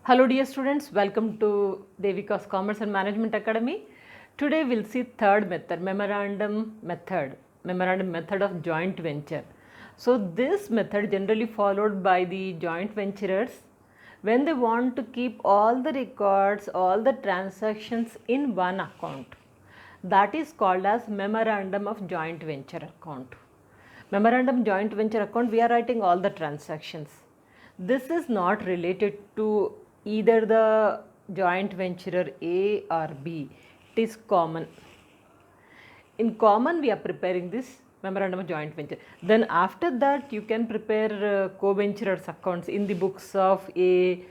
Hello dear students, welcome to Devika's Commerce and Management Academy. Today we'll see third method, memorandum method of joint venture. So this method generally followed by the joint venturers when they want to keep all the records, all the transactions in one account. That is called as memorandum of joint venture account. Memorandum joint venture account, we are writing all the transactions. This is not related to either the joint venturer A or B. It is common. In common, we are preparing this memorandum of joint venture. Then after that, you can prepare co-venturers accounts in the books of A,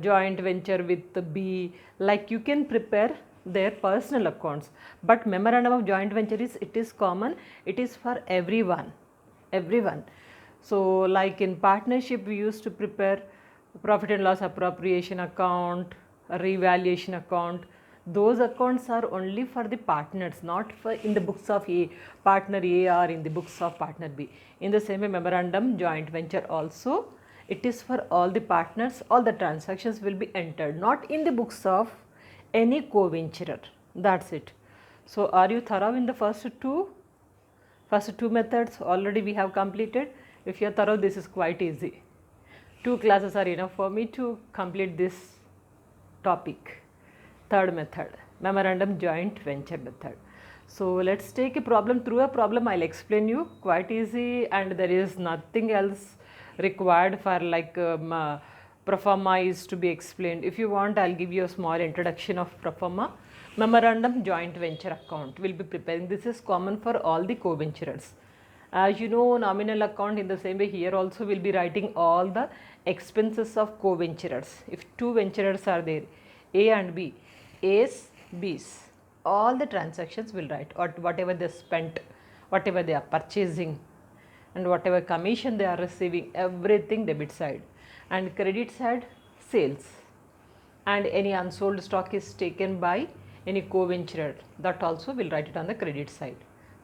joint venture with B. Like you can prepare their personal accounts. But memorandum of joint venture is common. It is for everyone. So like in partnership, we used to prepare profit and loss appropriation account, revaluation account. Those accounts are only for the partners, not for in the books of A, partner A, or in the books of partner B. In the same way, memorandum joint venture also, it is for all the partners. All the transactions will be entered, not in the books of any co-venturer. That's it. So are you thorough in the first two methods? Already we have completed. If you are thorough, this is quite easy. 2 classes are enough for me to complete this topic. Third method, memorandum joint venture method. So let's take a problem. Through a problem I'll explain you, quite easy, and there is nothing else required for like pro forma is to be explained. If you want, I'll give you a small introduction of pro forma. Memorandum joint venture account will be preparing. This is common for all the co-venturers. As you know, nominal account, in the same way here also will be writing all the expenses of co-venturers. If two venturers are there, A and B, A's, B's, all the transactions will write, or whatever they spent, whatever they are purchasing, and whatever commission they are receiving, everything debit side, and credit side sales, and any unsold stock is taken by any co-venturer, that also will write it on the credit side.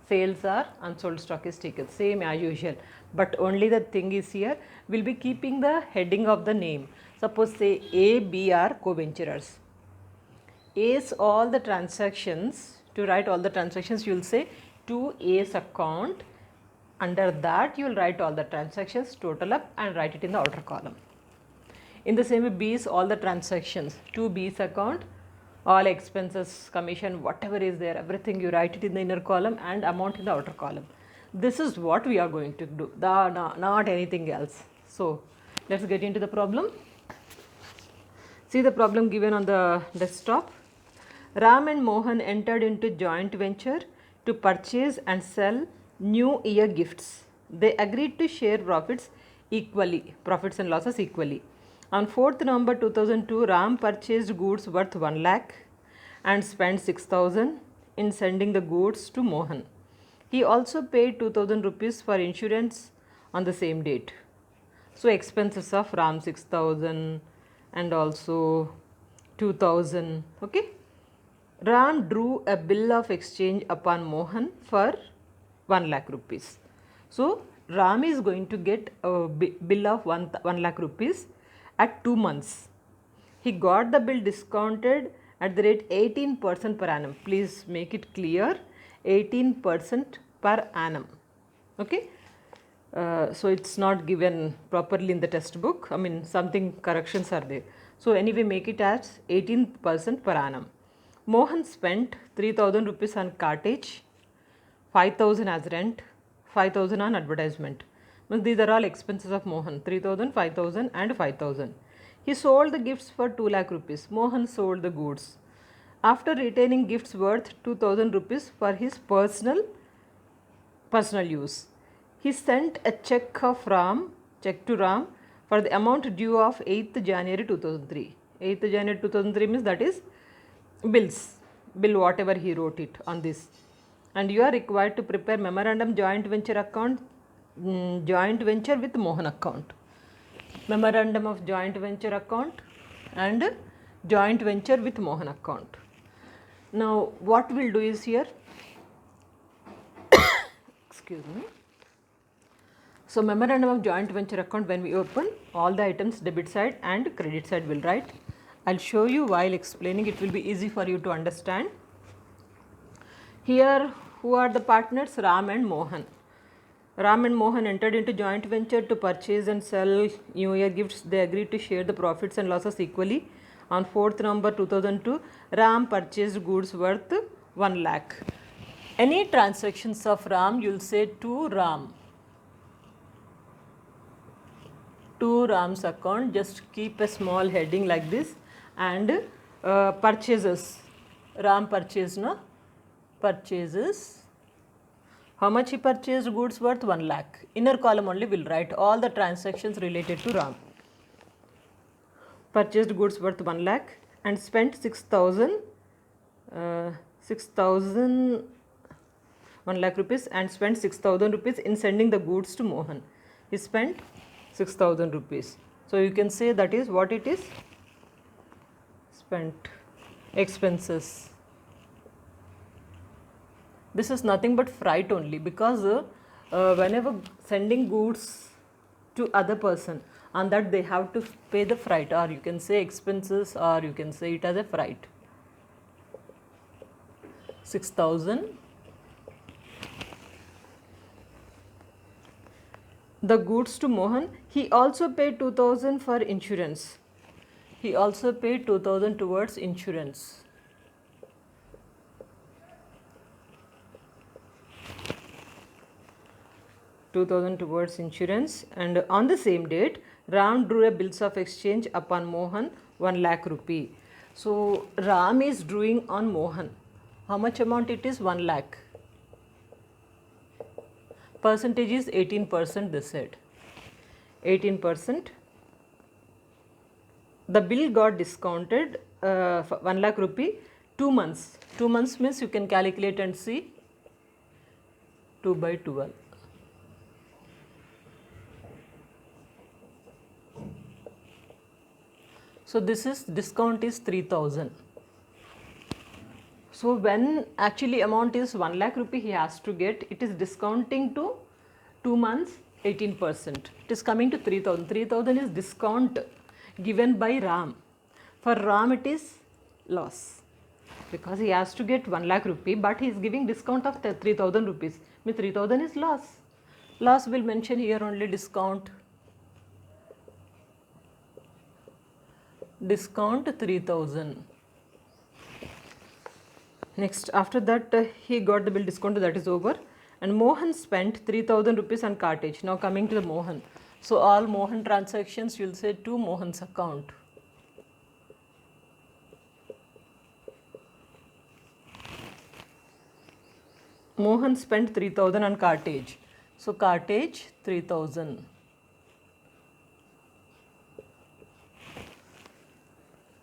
Sales or unsold stock is taken, same as usual, but only the thing is here, we will be keeping the heading of the name. Suppose say A, B are co-venturers. A's all the transactions, to write all the transactions you will say to A's account. Under that you will write all the transactions, total up, and write it in the outer column. In the same way, B's all the transactions to B's account, all expenses, commission, whatever is there, everything you write it in the inner column and amount in the outer column. This is what we are going to do, not anything else. So let's get into the problem. See the problem given on the desktop. Ram and Mohan entered into joint venture to purchase and sell New Year gifts. They agreed to share profits and losses equally. On 4th November 2002, Ram purchased goods worth 1 lakh and spent 6,000 in sending the goods to Mohan. He also paid 2,000 rupees for insurance on the same date. So expenses of Ram 6,000 and also 2,000. Okay. Ram drew a bill of exchange upon Mohan for 1 lakh rupees. So Ram is going to get a bill of 1 lakh rupees at 2 months. He got the bill discounted at the rate 18% per annum. Please make it clear, 18% per annum. Okay. So it's not given properly in the textbook. I mean, something corrections are there. So anyway, make it as 18% per annum. Mohan spent 3,000 rupees on cartage, 5,000 as rent, 5,000 on advertisement. These are all expenses of Mohan, 3,000, 5,000 and 5,000. He sold the gifts for 2 lakh rupees. Mohan sold the goods. After retaining gifts worth 2,000 rupees for his personal use, he sent a check to Ram for the amount due of 8th January 2003. 8th January 2003 means that is bill whatever he wrote it on this. And you are required to prepare memorandum joint venture account, joint venture with Mohan account. Memorandum of joint venture account and joint venture with Mohan account. Now what we'll do is here, excuse me, So memorandum of joint venture account, when we open, all the items debit side and credit side will write. I'll show you while explaining, it will be easy for you to understand. Here who are the partners? Ram and Mohan. Ram and Mohan entered into joint venture to purchase and sell New Year gifts. They agreed to share the profits and losses equally. On 4th November 2002, Ram purchased goods worth 1 lakh. Any transactions of Ram, you will say to Ram. To Ram's account, just keep a small heading like this, and purchases. Ram purchased, no? Purchases. How much he purchased? Goods worth 1 lakh. Inner column only will write all the transactions related to Ram. Purchased goods worth 1 lakh and spent 6,000 1 lakh rupees, and spent 6,000 rupees in sending the goods to Mohan. He spent 6,000 rupees. So you can say that is what it is? Spent expenses. This is nothing but freight only, because whenever sending goods to other person, on that they have to pay the freight, or you can say expenses, or you can say it as a freight. 6,000. The goods to Mohan. He also paid 2,000 for insurance. He also paid 2,000 towards insurance. Towards insurance. And on the same date, Ram drew a bills of exchange upon Mohan 1 lakh rupee. So Ram is drawing on Mohan. How much amount it is? 1 lakh. Percentage is 18%, they said. 18%. The bill got discounted for 1 lakh rupee 2 months. 2 months means you can calculate and see 2 by 12. So this is discount is 3,000. So when actually amount is 1 lakh rupee he has to get, it is discounting to 2 months 18%. It is coming to 3,000. 3,000 is discount given by Ram. For Ram it is loss, because he has to get 1 lakh rupee, but he is giving discount of 3,000 rupees. Means 3,000 is loss. Loss will mention here only discount. Discount 3,000. Next, after that he got the bill discount, that is over, and Mohan spent 3,000 rupees on cartage. Now coming to the Mohan. So all Mohan transactions you will say to Mohan's account. Mohan spent 3,000 on cartage. So cartage 3,000.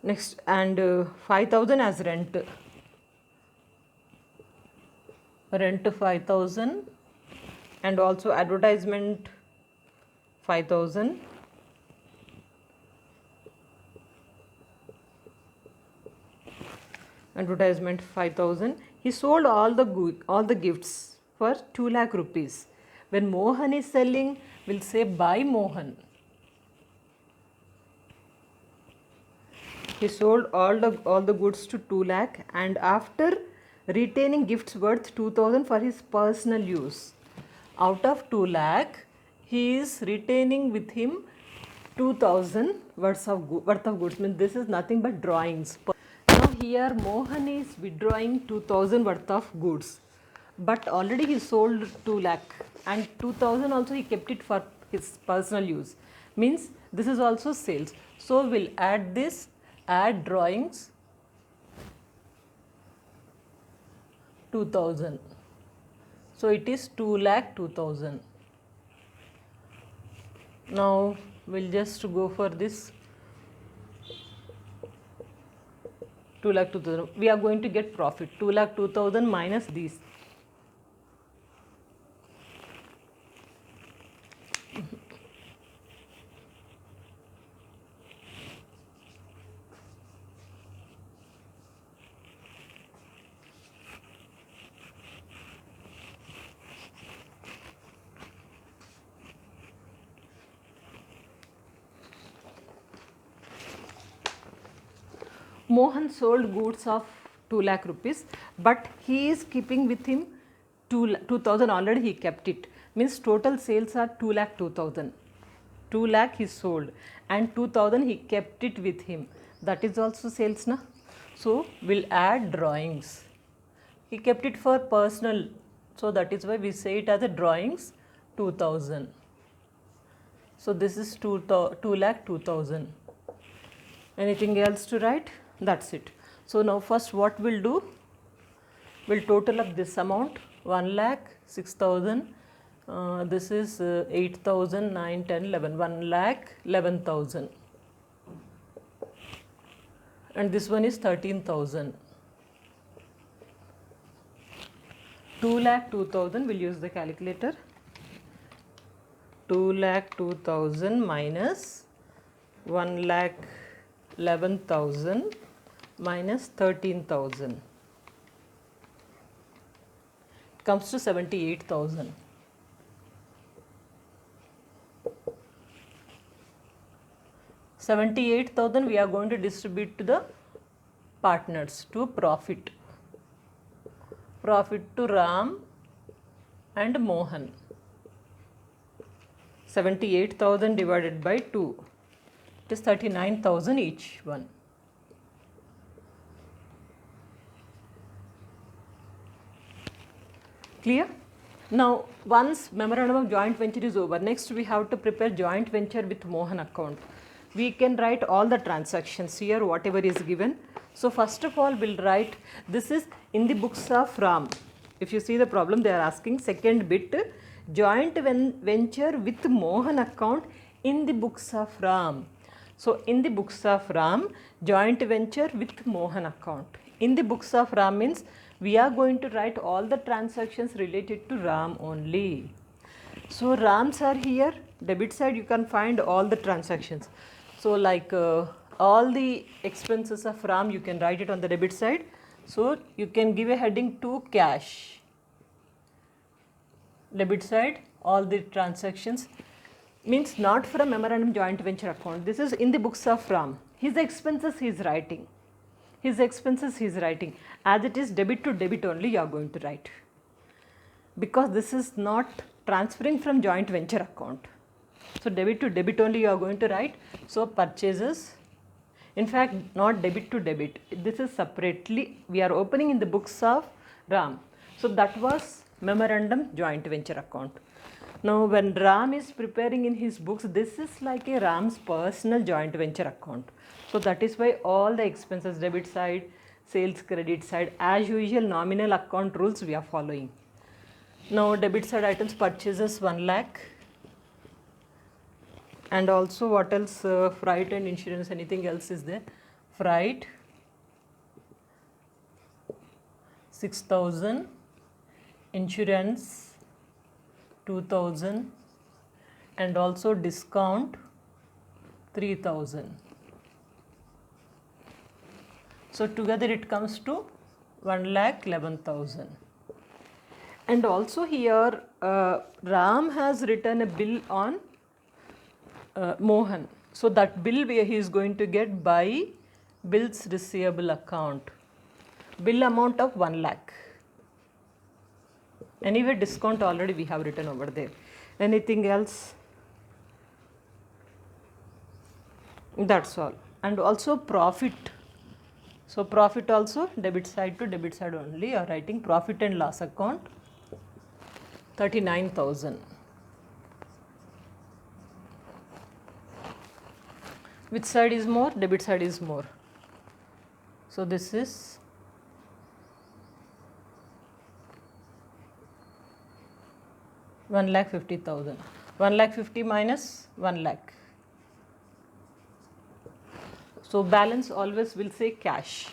Next, and 5,000 as rent. Rent 5,000, and also advertisement 5,000. Advertisement 5,000. He sold all the gifts for 2 lakh rupees. When Mohan is selling, we'll say by Mohan. He sold all the goods to 2 lakh, and after retaining gifts worth 2,000 for his personal use. Out of 2 lakh, he is retaining with him 2,000 worth of goods. Means this is nothing but drawings. Now here Mohan is withdrawing 2,000 worth of goods, but already he sold 2 lakh, and 2,000 also he kept it for his personal use. Means this is also sales. So we'll add this, add drawings 2,000. So it is 2 lakh 2,000. Now we'll just go for this 2 lakh 2,000. We are going to get profit 2 lakh 2,000 minus these. Mohan sold goods of 2 lakh rupees, but he is keeping with him 2,000 already he kept it. Means total sales are 2 lakh 2,000. 2 lakh he sold and 2,000 he kept it with him. That is also sales, na? So we'll add drawings. He kept it for personal, so that is why we say it as a drawings 2,000. So this is 2 lakh 2,000. Anything else to write? That's it. So now first what we'll do, we'll total up this amount 1 lakh 6,000. This is 8,000, 9, 10, 11, 1 lakh 11,000. And this one is 13,000. 2 lakh 2,000, we'll use the calculator. 2 lakh 2,000 minus 1 lakh 11,000 minus 13,000 comes to 78,000. 78,000 we are going to distribute to the partners to profit. Profit to Ram and Mohan. 78,000 divided by 2. It is 39,000 each one. Clear? Now, once memorandum of joint venture is over, next we have to prepare joint venture with Mohan account. We can write all the transactions here, whatever is given. So first of all, we'll write, this is in the books of Ram. If you see the problem, they are asking second bit, joint venture with Mohan account in the books of Ram. So in the books of Ram, joint venture with Mohan account. In the books of Ram means we are going to write all the transactions related to Ram only. So Rams are here, debit side you can find all the transactions. So like all the expenses of Ram you can write it on the debit side. So you can give a heading to cash. Debit side all the transactions means not from memorandum joint venture account. This is in the books of Ram. His expenses he is writing. His expenses he is writing. As it is debit to debit only you are going to write. Because this is not transferring from joint venture account. So debit to debit only you are going to write. So purchases, in fact not debit to debit, this is separately we are opening in the books of Ram. So that was memorandum joint venture account. Now when Ram is preparing in his books, this is like a Ram's personal joint venture account. So that is why all the expenses, debit side, sales credit side, as usual nominal account rules we are following. Now debit side items, purchases 1 lakh. And also what else, freight and insurance, anything else is there? Freight 6,000, insurance 2,000 and also discount 3,000. So together it comes to 1,11,000. And also here Ram has written a bill on Mohan. So that bill he is going to get by bills receivable account. Bill amount of 1 lakh. Anyway, discount already we have written over there. Anything else? That's all. And also profit. So profit also debit side to debit side only you are writing. Profit and loss account 39,000. Which side is more? Debit side is more. So this is one lakh 50,000. 1 lakh 50 minus 1 lakh. So balance always will say cash.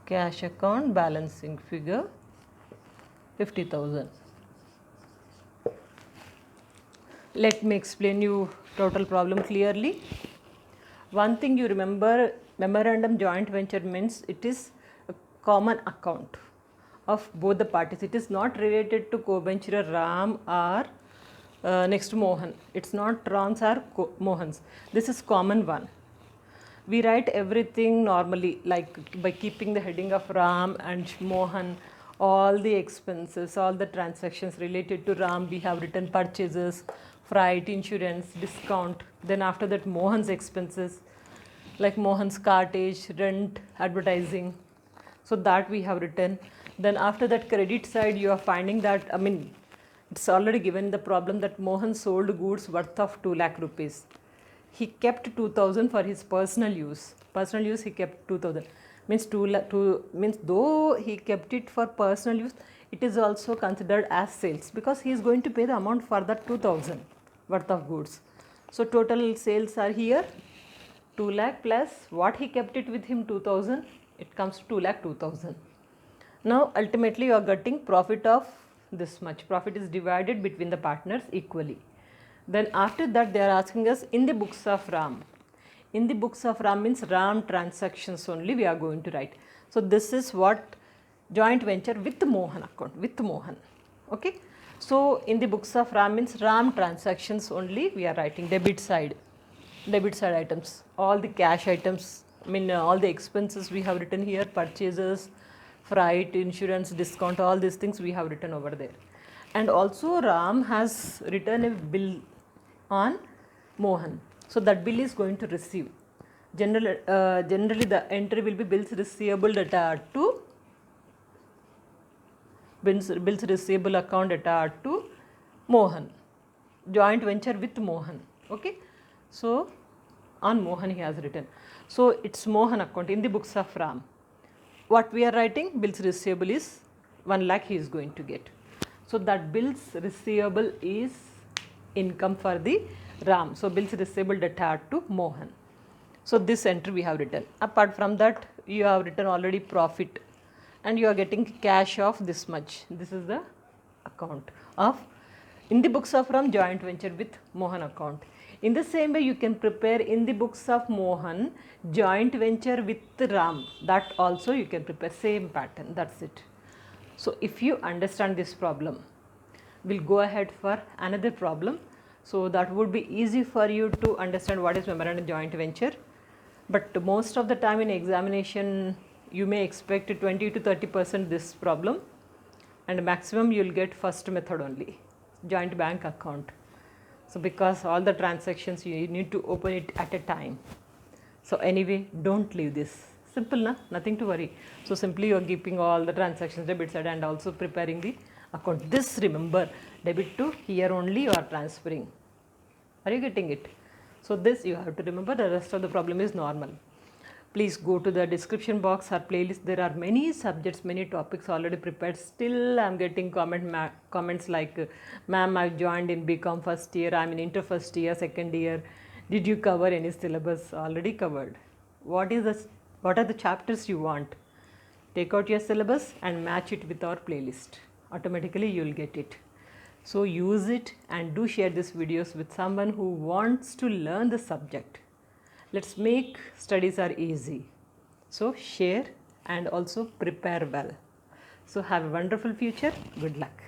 Cash account balancing figure 50,000. Let me explain you total problem clearly. One thing you remember, memorandum joint venture means it is a common account of both the parties. It is not related to co-venturer Ram or next Mohan. It's not Ram's or Mohan's. This is common one. we write everything normally, like by keeping the heading of Ram and Mohan, all the expenses, all the transactions related to Ram, we have written purchases, freight, insurance, discount. Then after that, Mohan's expenses, like Mohan's cartage, rent, advertising. So that we have written. Then after that, credit side, you are finding that, I mean, it's already given the problem that Mohan sold goods worth of 2 lakh rupees. He kept 2000 for his personal use. Personal use, he kept 2000. Means means though he kept it for personal use, it is also considered as sales because he is going to pay the amount for that 2000 worth of goods. So total sales are here 2 lakh plus what he kept it with him 2000, it comes to 2 lakh 2000. Now ultimately you are getting profit of this much. Profit is divided between the partners equally. Then after that they are asking us in the books of Ram. In the books of Ram means Ram transactions only we are going to write. So this is what joint venture with Mohan account, with Mohan. Okay. So in the books of Ram means Ram transactions only we are writing, debit side items, all the cash items, I mean all the expenses we have written here, purchases, freight, insurance, discount, all these things we have written over there. And also Ram has written a bill on Mohan. So that bill is going to receive. Generally the entry will be bills receivable data to bills receivable account data to Mohan. Joint venture with Mohan. Okay. So on Mohan he has written. So it's Mohan account in the books of Ram. What we are writing, bills receivable is 1 lakh he is going to get. So that bills receivable is income for the Ram. So bills receivable data to Mohan. So this entry we have written. Apart from that, you have written already profit and you are getting cash of this much. This is the account of in the books of Ram joint venture with Mohan account. In the same way you can prepare in the books of Mohan joint venture with Ram. That also you can prepare, same pattern, that's it. So if you understand this problem, we'll go ahead for another problem. So that would be easy for you to understand what is memorandum joint venture. But most of the time in examination you may expect 20 to 30% this problem and maximum you will get first method only, joint bank account. So because all the transactions you need to open it at a time. So anyway, don't leave this. Simple, na? Nothing to worry. So simply you are keeping all the transactions debit side and also preparing the account. This remember, debit to here only you are transferring. Are you getting it? So this you have to remember, the rest of the problem is normal. Please go to the description box or playlist. There are many subjects, many topics already prepared. Still I am getting comments like, ma'am, I joined in BCom first year, I am in inter first year, second year. Did you cover any syllabus? Already covered. What are the chapters you want? Take out your syllabus and match it with our playlist. Automatically you will get it. So use it and do share these videos with someone who wants to learn the subject. Let's make studies are easy. So share and also prepare well. So have a wonderful future. Good luck.